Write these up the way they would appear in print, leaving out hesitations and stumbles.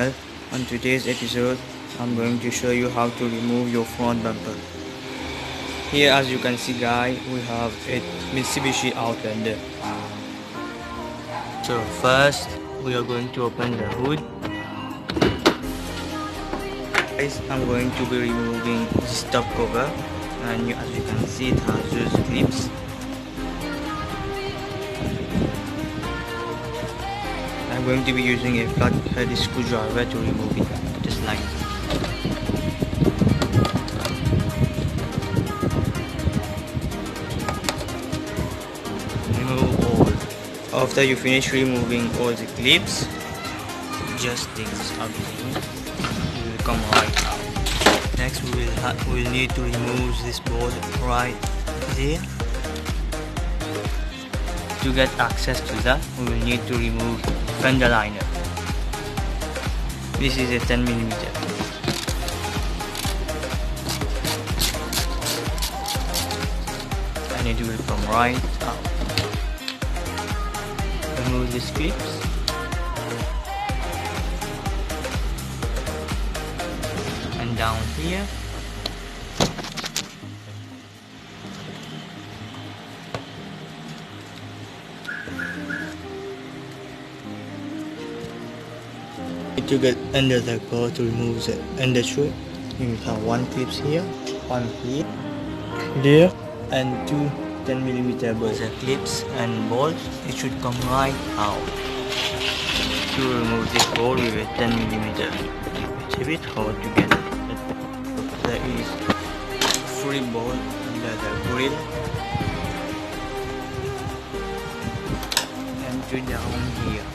channel. On today's episode, I'm going to show you how to remove your front bumper. Here, as you can see guys, we have a Mitsubishi Outlander. So first, we are going to open the hood. Guys, I'm going to be removing this top cover, and as you can see, it has those clips. I'm going to be using a flat-head screwdriver to remove it, just like this. Remove all. After you finish removing all the clips, just take this again. It will come right out. Next, we will need to remove this bolt right there. To get access to that, we will need to remove fender liner. This is a 10mm. And it will come right out. Remove these clips. And down here. To get under the car to remove the undershoe, you will have one clips here, one here, there, and two 10mm buzzer clips and bolts. It should come right out. To remove this bolt with a 10mm, it's a bit hard to get it. There is 3 bolts under the grill and 2 down here.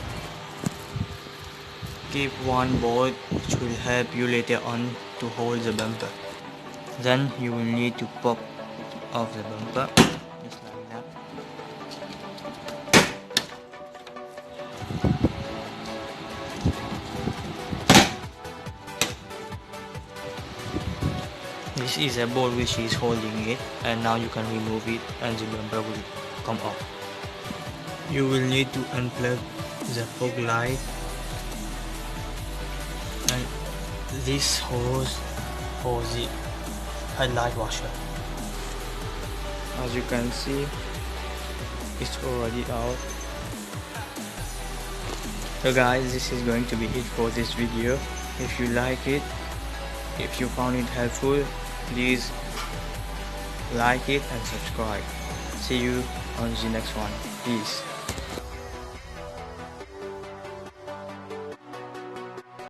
Keep one bolt, which will help you later on to hold the bumper. Then you will need to pop off the bumper, just like that. This is a bolt which is holding it, and now you can remove it and the bumper will come off. You will need to unplug the fog light and this hose for the headlight washer. As you can see, it's already out. So guys, this is going to be it for this video. If you like it, if you found it helpful, please like it and subscribe. See you on the next one. Peace.